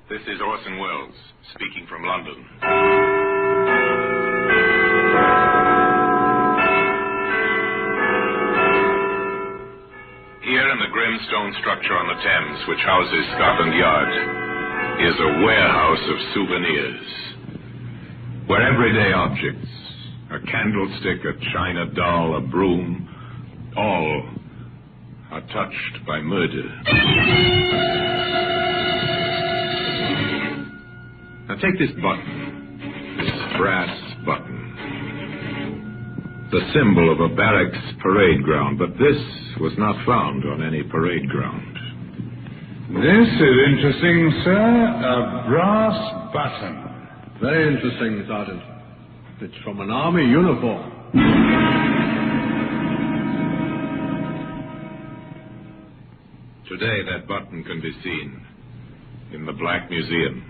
This is Orson Welles, speaking from London. Here in the grim stone structure on the Thames, which houses Scotland Yard, is a warehouse of souvenirs, where everyday objects, a candlestick, a china doll, a broom, all are touched by murder. Now take this button, this brass button, the symbol of a barracks parade ground, but this was not found on any parade ground. This is interesting, sir. A brass button. Very interesting, Sergeant. It's from an army uniform. Today that button can be seen in the Black Museum.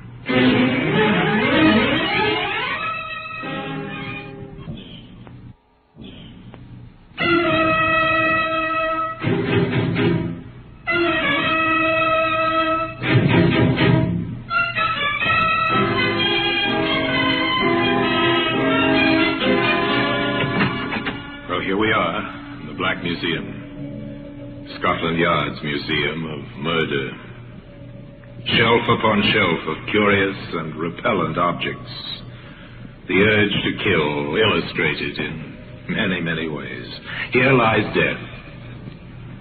Well, here we are in the Black Museum. Scotland Yard's Museum of Murder. Shelf upon shelf of curious and repellent objects. The urge to kill illustrated in many, many ways. Here lies death.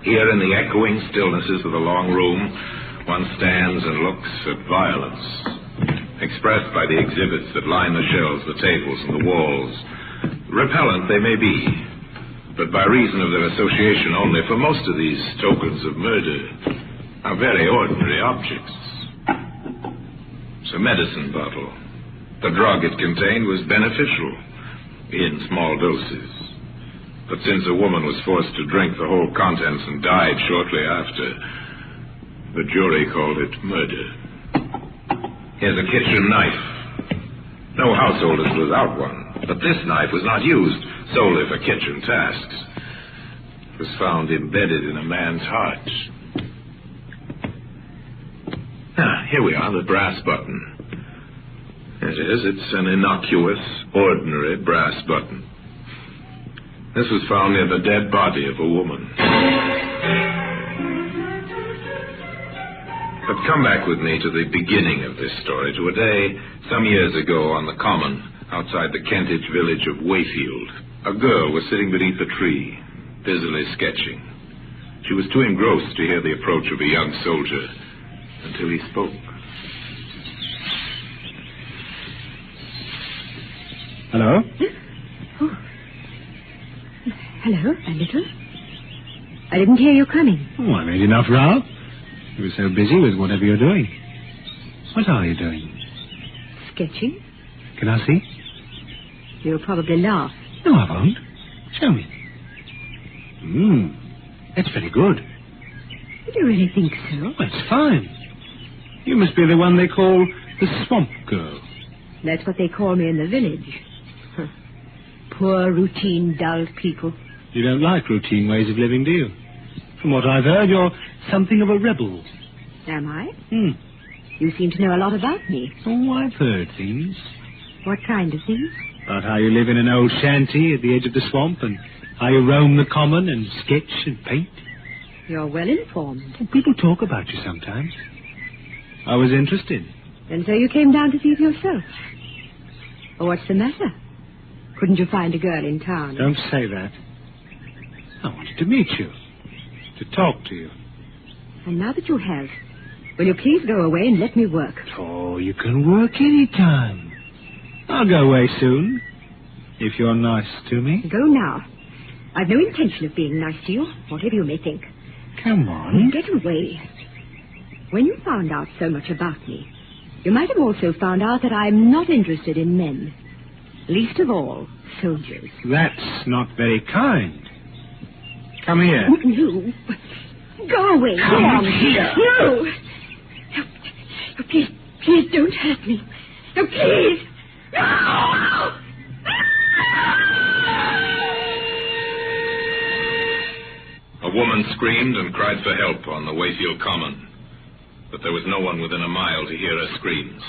Here in the echoing stillnesses of the long room, one stands and looks at violence, expressed by the exhibits that line the shelves, the tables, and the walls. Repellent they may be, but by reason of their association only, for most of these tokens of murder are very ordinary objects. It's a medicine bottle. The drug it contained was beneficial in small doses. But since a woman was forced to drink the whole contents and died shortly after, the jury called it murder. Here's a kitchen knife. No household is without one, but this knife was not used solely for kitchen tasks. It was found embedded in a man's heart. Here we are, the brass button. It is. It's an innocuous, ordinary brass button. This was found near the dead body of a woman. But come back with me to the beginning of this story, to a day some years ago on the common outside the Kentish village of Wayfield. A girl was sitting beneath a tree, busily sketching. She was too engrossed to hear the approach of a young soldier until he spoke. Hello? Oh. Hello, a little. I didn't hear you coming. Oh, I made enough row. You were so busy with whatever you're doing. What are you doing? Sketching. Can I see? You'll probably laugh. No, I won't. Show me. That's very good. Do you really think so? Oh, it's fine. You must be the one they call the Swamp Girl. That's what they call me in the village. Huh. Poor, routine, dull people. You don't like routine ways of living, do you? From what I've heard, you're something of a rebel. Am I? You seem to know a lot about me. Oh, I've heard things. What kind of things? About how you live in an old shanty at the edge of the swamp, and how you roam the common and sketch and paint. You're well informed. Well, people talk about you sometimes. I was interested. And so you came down to see for yourself. Oh, what's the matter? Couldn't you find a girl in town? Don't say that. I wanted to meet you. To talk to you. And now that you have, will you please go away and let me work? Oh, you can work any time. I'll go away soon, if you're nice to me. Go now. I've no intention of being nice to you, whatever you may think. Come on. Get away. When you found out so much about me, you might have also found out that I'm not interested in men. Least of all, soldiers. That's not very kind. Come here. You. Go away. Come here. No. No, please don't hurt me. No, please. No. A woman screamed and cried for help on the Wayfield Common. but there was no one within a mile to hear her screams.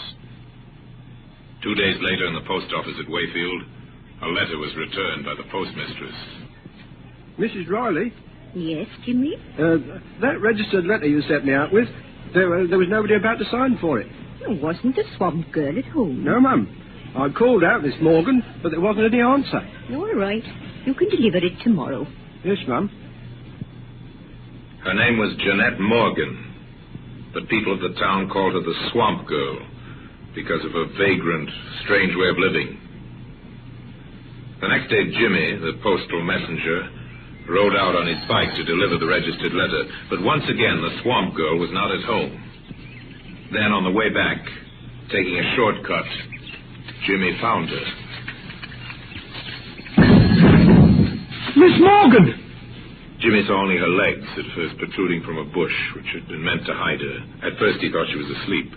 2 days later, in the post office at Wayfield, a letter was returned by the postmistress. Mrs. Riley? Yes, Jimmy? That registered letter you sent me out with, there was nobody about to sign for it. Wasn't the swamp girl at home? No, Mum. I called out this morning, but there wasn't any answer. All right. You can deliver it tomorrow. Yes, Mum. Her name was Jeanette Morgan, but people of the town called her the Swamp Girl because of her vagrant, strange way of living. The next day, Jimmy, the postal messenger, rode out on his bike to deliver the registered letter, but once again the Swamp Girl was not at home. Then, on the way back, taking a shortcut, Jimmy found her. Miss Morgan! Jimmy saw only her legs, at first protruding from a bush, which had been meant to hide her. At first he thought she was asleep.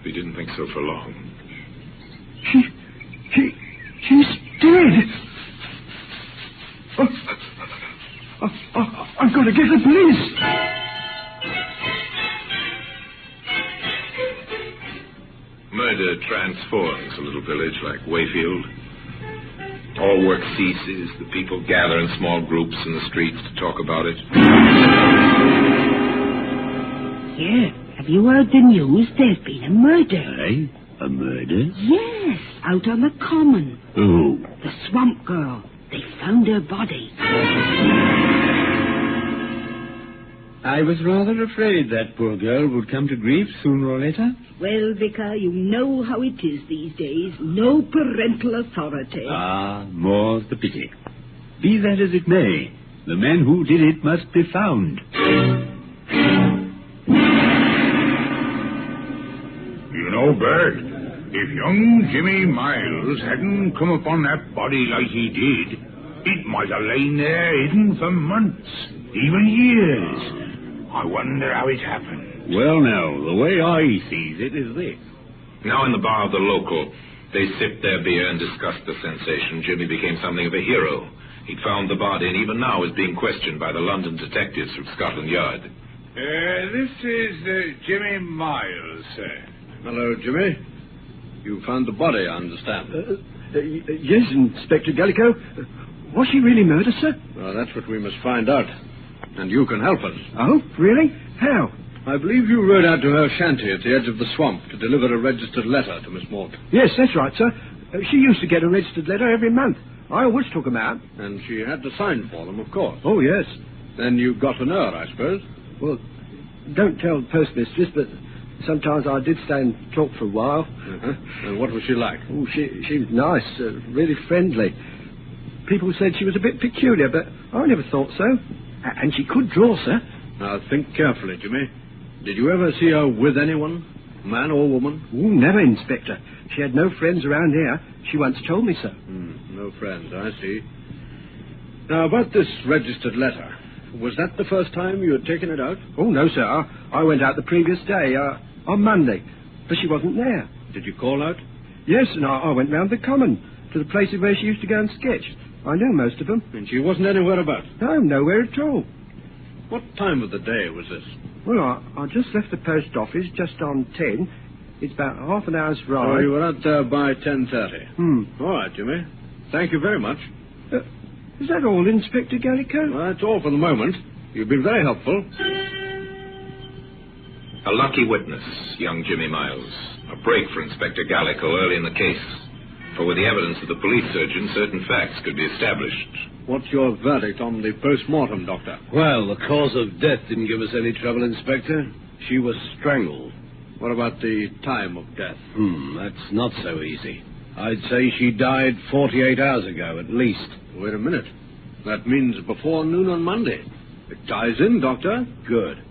But he didn't think so for long. She's dead! I've got to get the police! Murder transforms a little village like Wayfield. All work ceases. The people gather in small groups in the streets to talk about it. Yeah. Have you heard the news? There's been a murder. Hey? A murder? Yes, out on the common. Who? The swamp girl. They found her body. I was rather afraid that poor girl would come to grief sooner or later. Well, Vicar, you know how it is these days. No parental authority. Ah, more's the pity. Be that as it may, the man who did it must be found. You know, Bert, if young Jimmy Miles hadn't come upon that body like he did, it might have lain there hidden for months, even years. I wonder how it happened. Well, now, the way I sees it is this. Now in the bar of the local, they sipped their beer and discussed the sensation. Jimmy became something of a hero. He'd found the body, and even now is being questioned by the London detectives from Scotland Yard. This is Jimmy Miles, sir. Hello, Jimmy. You found the body, I understand. Yes, Inspector Gallico. Was she really murdered, sir? Well, that's what we must find out. And you can help us. Oh, really? How? I believe you rode out to her shanty at the edge of the swamp to deliver a registered letter to Miss Morgan. Yes, that's right, sir. She used to get a registered letter every month. I always took them out. And she had to sign for them, of course. Oh, yes. Then you got to know her, I suppose? Well, don't tell the postmistress, but sometimes I did stay and talk for a while. Uh-huh. And what was she like? Oh, she was nice, really friendly. People said she was a bit peculiar, but I never thought so. And she could draw, sir. Now, think carefully, Jimmy. Did you ever see her with anyone, man or woman? Oh, never, Inspector. She had no friends around here. She once told me so. No friends, I see. Now, about this registered letter, was that the first time you had taken it out? Oh, no, sir. I went out the previous day, on Monday, but she wasn't there. Did you call out? Yes, and I went round the common, to the places where she used to go and sketch. I know most of them. And she wasn't anywhere about? No, nowhere at all. What time of the day was this? Well, I just left the post office just on 10. It's about half an hour's ride. Oh, you were out there by 10:30. All right, Jimmy. Thank you very much. Is that all, Inspector Gallico? Well, that's all for the moment. You've been very helpful. A lucky witness, young Jimmy Miles. A break for Inspector Gallico early in the case. For with the evidence of the police surgeon, certain facts could be established. What's your verdict on the post-mortem, Doctor? Well, the cause of death didn't give us any trouble, Inspector. She was strangled. What about the time of death? That's not so easy. I'd say she died 48 hours ago, at least. Wait a minute. That means before noon on Monday. It ties in, Doctor. Good.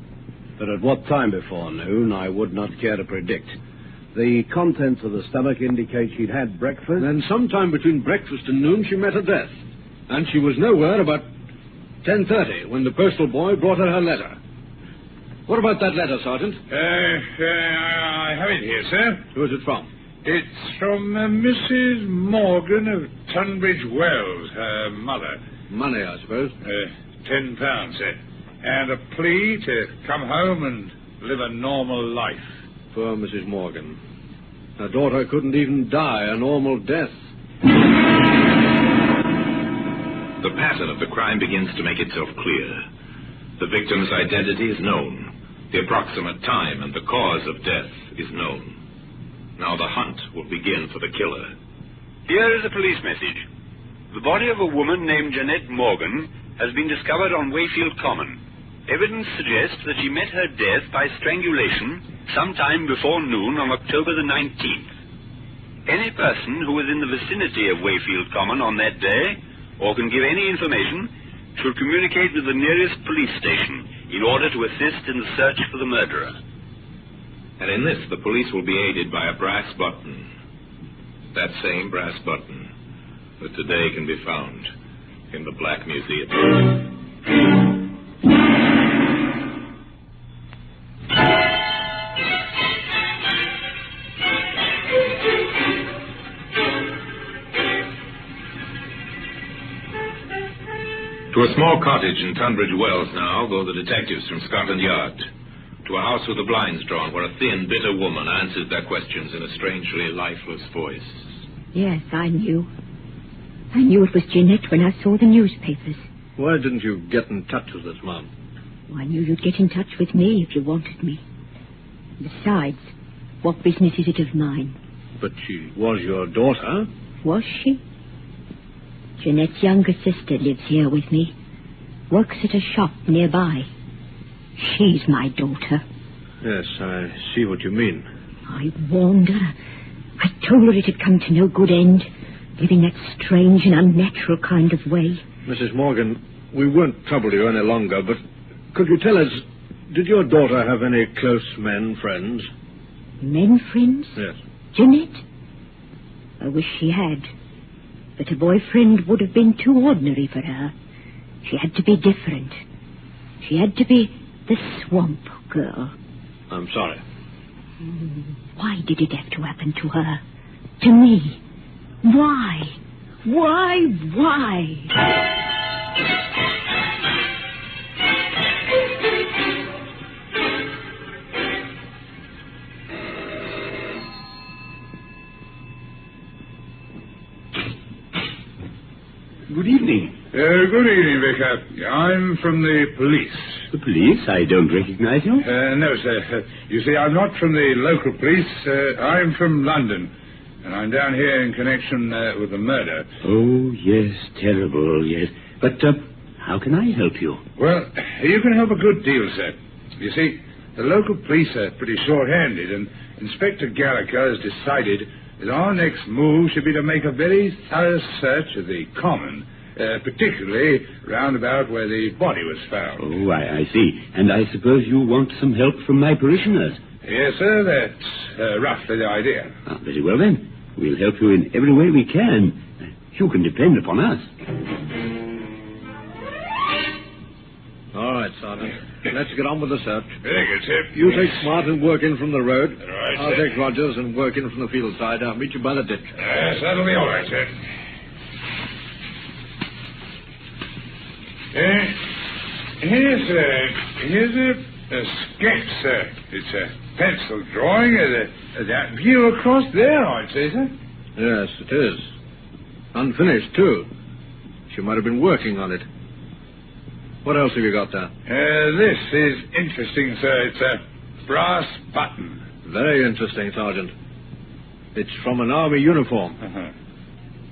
But at what time before noon, I would not care to predict. The contents of the stomach indicate she'd had breakfast. Then sometime between breakfast and noon, she met her death. And she was nowhere about 10:30 when the postal boy brought her letter. What about that letter, Sergeant? I have it here, sir. Who is it from? It's from Mrs. Morgan of Tunbridge Wells, her mother. Money, I suppose. £10, sir. And a plea to come home and live a normal life. Poor Mrs. Morgan. Her daughter couldn't even die a normal death. The pattern of the crime begins to make itself clear. The victim's identity is known. The approximate time and the cause of death is known. Now the hunt will begin for the killer. Here is a police message. The body of a woman named Jeanette Morgan has been discovered on Wayfield Common. Evidence suggests that she met her death by strangulation sometime before noon on October the 19th. Any person who was in the vicinity of Wayfield Common on that day, or can give any information, should communicate with the nearest police station in order to assist in the search for the murderer. And in this, the police will be aided by a brass button. That same brass button that today can be found in the Black Museum. To a small cottage in Tunbridge Wells now go the detectives from Scotland Yard. To a house with the blinds drawn where a thin, bitter woman answers their questions in a strangely lifeless voice. Yes, I knew. I knew it was Jeanette when I saw the newspapers. Why didn't you get in touch with us, Mom? Well, I knew you'd get in touch with me if you wanted me. Besides, what business is it of mine? But she was your daughter. Was she? Jeanette's younger sister lives here with me. Works at a shop nearby. She's my daughter. Yes, I see what you mean. I warned her. I told her it had come to no good end, living that strange and unnatural kind of way. Mrs. Morgan, we won't trouble you any longer, but could you tell us, did your daughter have any close men friends? Men friends? Yes. Jeanette? I wish she had. But a boyfriend would have been too ordinary for her. She had to be different. She had to be the swamp girl. I'm sorry. Why did it have to happen to her? To me? Why? Why? Good evening. Good evening, Vicar. I'm from the police. The police? I don't recognize you. No, sir. You see, I'm not from the local police. I'm from London. And I'm down here in connection with the murder. Oh, yes, terrible, yes. But how can I help you? Well, you can help a good deal, sir. You see, the local police are pretty short-handed, and Inspector Gallagher has decided that our next move should be to make a very thorough search of the common, particularly round about where the body was found. Oh, I see. And I suppose you want some help from my parishioners? Yes, sir, that's roughly the idea. Ah, very well, then. We'll help you in every way we can. You can depend upon us. All right, Sergeant. Let's get on with the search. Very good, sir. You take Smart and work in from the road. All right, I'll sir. take Rogers and work in from the field side. I'll meet you by the ditch. Yes, that'll be all right, sir. Here's a sketch, sir. It's a pencil drawing of that view across there, I'd say, sir. Yes, it is. Unfinished, too. She might have been working on it. What else have you got there? This is interesting, sir. It's a brass button. Very interesting, Sergeant. It's from an army uniform. Uh-huh.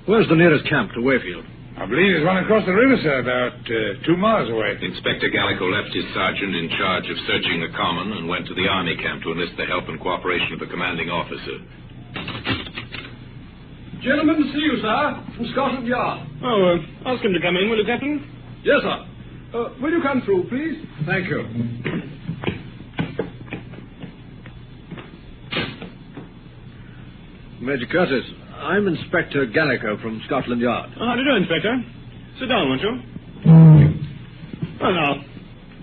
Where's the nearest camp to Wayfield? I believe there's one across the river, sir, about 2 miles away. Inspector Gallico left his sergeant in charge of searching the common and went to the army camp to enlist the help and cooperation of the commanding officer. Gentlemen to see you, sir, from Scotland Yard. Oh, ask him to come in, will you, Captain? Yes, sir. Will you come through, please? Thank you. Major Curtis, I'm Inspector Gallico from Scotland Yard. Oh, how do you do, Inspector? Sit down, won't you? Well, now,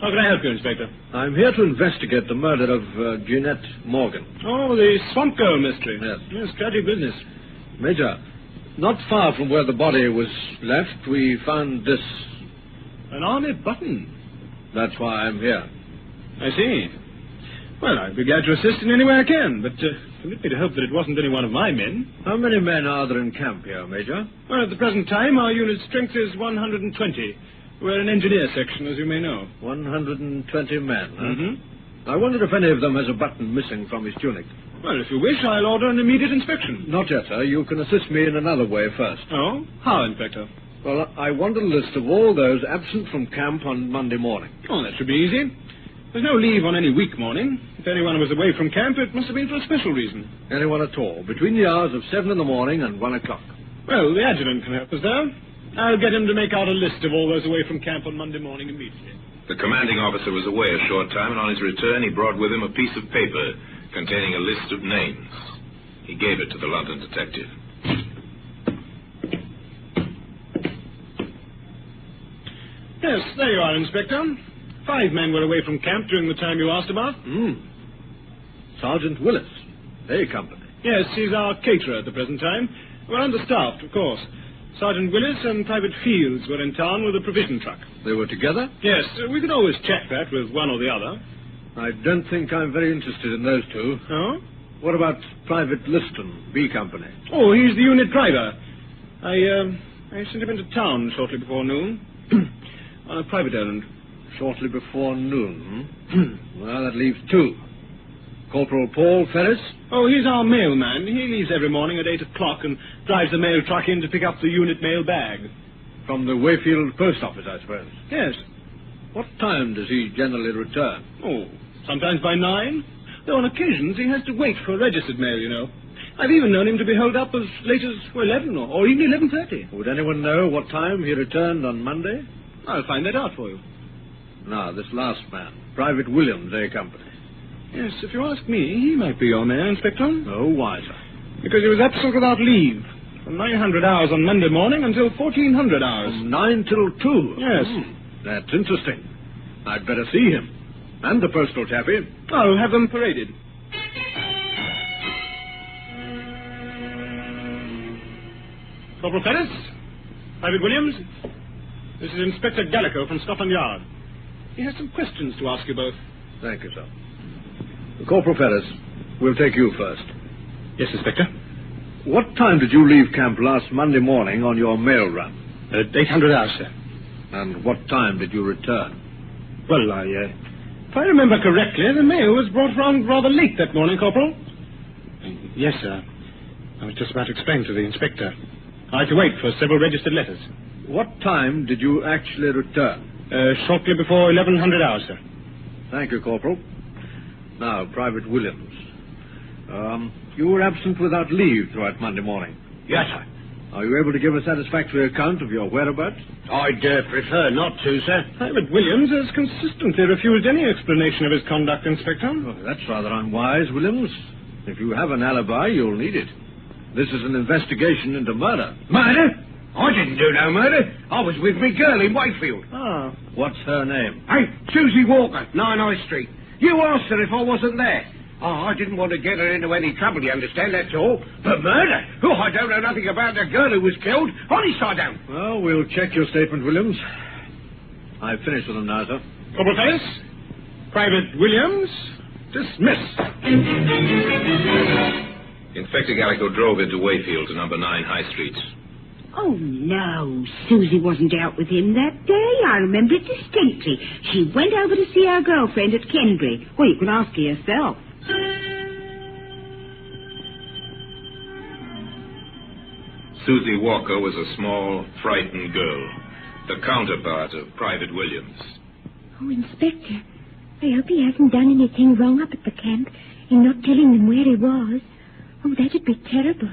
how can I help you, Inspector? I'm here to investigate the murder of Jeanette Morgan. Oh, the swamp girl mystery. Yes. Yes, tragic business. Major, not far from where the body was left, we found this. An army button. That's why I'm here. I see. Well, I'd be glad to assist in any way I can, but permit me to hope that it wasn't any one of my men. How many men are there in camp here, Major? Well, at the present time, our unit's strength is 120. We're an engineer section, as you may know. 120 men, huh? Mm-hmm. I wonder if any of them has a button missing from his tunic. Well, if you wish, I'll order an immediate inspection. Not yet, sir. You can assist me in another way first. Oh? How, Inspector? Well, I want a list of all those absent from camp on Monday morning. Oh, that should be easy. There's no leave on any week morning. If anyone was away from camp, it must have been for a special reason. Anyone at all, between the hours of 7 in the morning and 1 o'clock. Well, the adjutant can help us there. I'll get him to make out a list of all those away from camp on Monday morning immediately. The commanding officer was away a short time, and on his return he brought with him a piece of paper containing a list of names. He gave it to the London detective. Yes, there you are, Inspector. 5 men were away from camp during the time you asked about. Sergeant Willis, A Company. Yes, he's our caterer at the present time. We're understaffed, of course. Sergeant Willis and Private Fields were in town with a provision truck. They were together? Yes, we could always check that with one or the other. I don't think I'm very interested in those two. Oh? What about Private Liston, B Company? Oh, he's the unit driver. I sent him into town shortly before noon. On a private errand. Shortly before noon? Well, that leaves 2. Corporal Paul Ferris? Oh, he's our mailman. He leaves every morning at 8 o'clock and drives the mail truck in to pick up the unit mail bag. From the Wayfield post office, I suppose. Yes. What time does he generally return? Oh, sometimes by 9. Though on occasions he has to wait for registered mail, you know. I've even known him to be held up as late as 11 or even 11:30. Would anyone know what time he returned on Monday? I'll find that out for you. Now, this last man, Private Williams, A Company. Yes, if you ask me, he might be your man, Inspector. Oh, why, sir? Because he was absent without leave. From 900 hours on Monday morning until 1400 hours. From 9 till 2? Yes. That's interesting. I'd better see him. And the postal chappie. I'll have them paraded. Corporal Ferris, Private Williams, this is Inspector Gallico from Scotland Yard. He has some questions to ask you both. Thank you, sir. Corporal Ferris, we'll take you first. Yes, Inspector. What time did you leave camp last Monday morning on your mail run? At 800 hours, sir. And what time did you return? Well, if I remember correctly, the mail was brought round rather late that morning, Corporal. Yes, sir. I was just about to explain to the Inspector. I had to wait for several registered letters. What time did you actually return? Shortly before 1100 hours, sir. Thank you, Corporal. Now, Private Williams. You were absent without leave throughout Monday morning. Yes, sir. Are you able to give a satisfactory account of your whereabouts? I'd prefer not to, sir. Private Williams has consistently refused any explanation of his conduct, Inspector. Oh, that's rather unwise, Williams. If you have an alibi, you'll need it. This is an investigation into murder. Murder? I didn't do no murder. I was with me girl in Wakefield. Ah. What's her name? Hey, Susie Walker, 9 High Street. You asked her if I wasn't there. Oh, I didn't want to get her into any trouble, you understand, that's all. But murder? Oh, I don't know nothing about the girl who was killed. Honest, I don't. Well, we'll check your statement, Williams. I've finished with them now, sir. Corporal Ferris, Private Williams, dismissed. Inspector Gallico drove into Wayfield to number 9 High Street. Oh, no. Susie wasn't out with him that day. I remember it distinctly. She went over to see her girlfriend at Kendry. Well, you can ask her yourself. Susie Walker was a small, frightened girl, the counterpart of Private Williams. Oh, Inspector, I hope he hasn't done anything wrong up at the camp in not telling them where he was. Oh, that'd be terrible.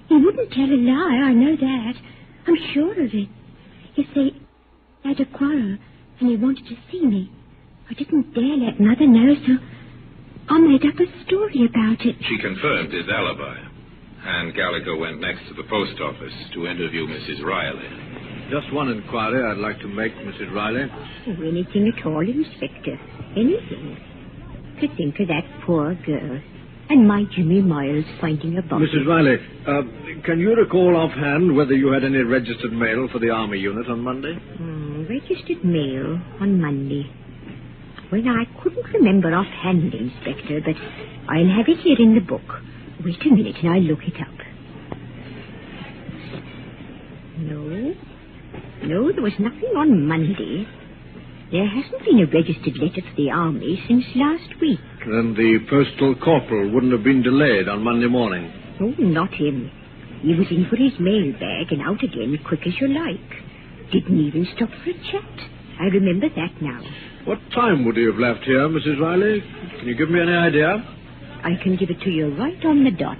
He wouldn't tell a lie, I know that. I'm sure of it. You see, I had a quarrel, and he wanted to see me. I didn't dare let Mother know, so I made up a story about it. She confirmed his alibi, and Gallico went next to the post office to interview Mrs. Riley. Just one inquiry I'd like to make, Mrs. Riley. Oh, anything at all, Inspector. Anything. To think of that poor girl. And my Jimmy Miles finding a body. Mrs. Riley, can you recall offhand whether you had any registered mail for the Army unit on Monday? Registered mail on Monday. Well, I couldn't remember offhand, Inspector, but I'll have it here in the book. Wait a minute and I'll look it up. No, there was nothing on Monday. There hasn't been a registered letter for the army since last week. Then the postal corporal wouldn't have been delayed on Monday morning. Oh, not him. He was in for his mail bag and out again quick as you like. Didn't even stop for a chat. I remember that now. What time would he have left here, Mrs. Riley? Can you give me any idea? I can give it to you right on the dot.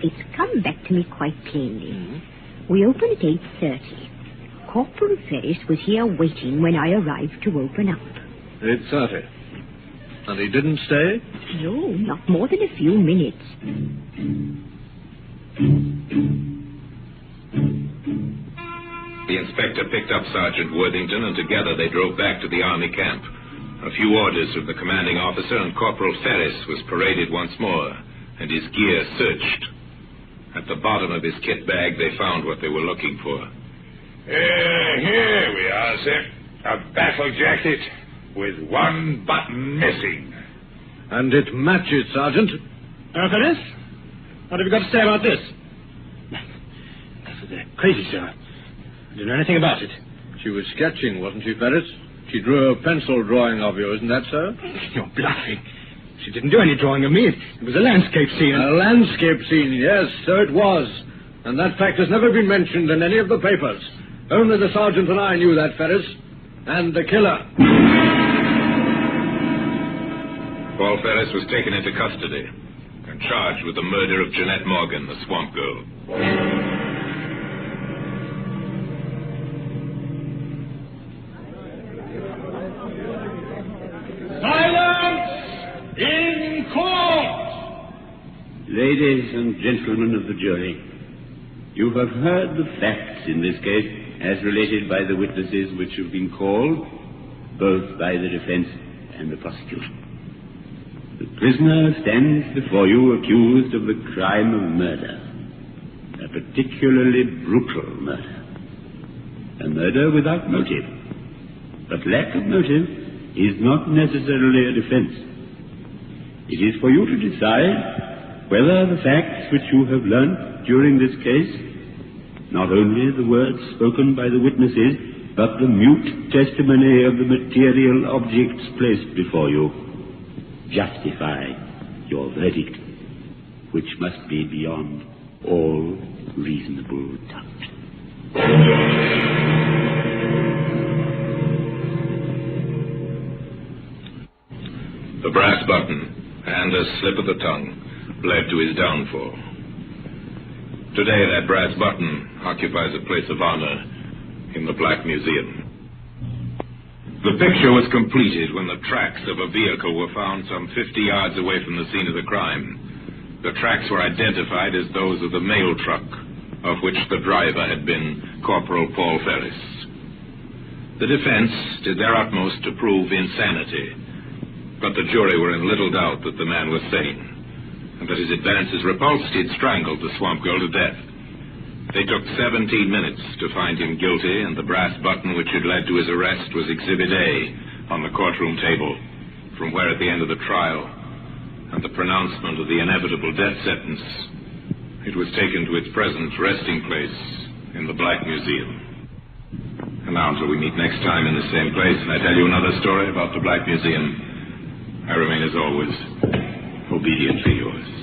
It's come back to me quite plainly. Mm-hmm. We open at 8:30. Corporal Ferris was here waiting when I arrived to open up. 8:30. And he didn't stay? No, not more than a few minutes. The inspector picked up Sergeant Worthington, and together they drove back to the army camp. A few orders from the commanding officer, and Corporal Ferris was paraded once more, and his gear searched. At the bottom of his kit bag, they found what they were looking for. Here we are, sir. A battle jacket with one button missing. And it matches, Sergeant. Ferris? What have you got to say about this? That's crazy, sir. I didn't know anything about it. She was sketching, wasn't she, Ferris? She drew a pencil drawing of you, isn't that so? You're bluffing. She didn't do any drawing of me. It was a landscape scene. A landscape scene, yes, so it was. And that fact has never been mentioned in any of the papers. Only the sergeant and I knew that, Ferris. And the killer. Paul Ferris was taken into custody and charged with the murder of Jeanette Morgan, the swamp girl. Silence in court! Ladies and gentlemen of the jury, you have heard the facts in this case as related by the witnesses which have been called, both by the defense and the prosecution. The prisoner stands before you accused of the crime of murder, a particularly brutal murder, a murder without motive. But lack of motive is not necessarily a defense. It is for you to decide whether the facts which you have learnt during this case, not only the words spoken by the witnesses, but the mute testimony of the material objects placed before you, justify your verdict, which must be beyond all reasonable doubt. The brass button and a slip of the tongue led to his downfall. Today, that brass button occupies a place of honor in the Black Museum. The picture was completed when the tracks of a vehicle were found some 50 yards away from the scene of the crime. The tracks were identified as those of the mail truck, of which the driver had been Corporal Paul Ferris. The defense did their utmost to prove insanity, but the jury were in little doubt that the man was sane, and that his advances repulsed, he'd strangled the swamp girl to death. They took 17 minutes to find him guilty, and the brass button which had led to his arrest was Exhibit A on the courtroom table, from where at the end of the trial, and the pronouncement of the inevitable death sentence, it was taken to its present resting place in the Black Museum. And now until we meet next time in the same place, and I tell you another story about the Black Museum, I remain as always obediently yours.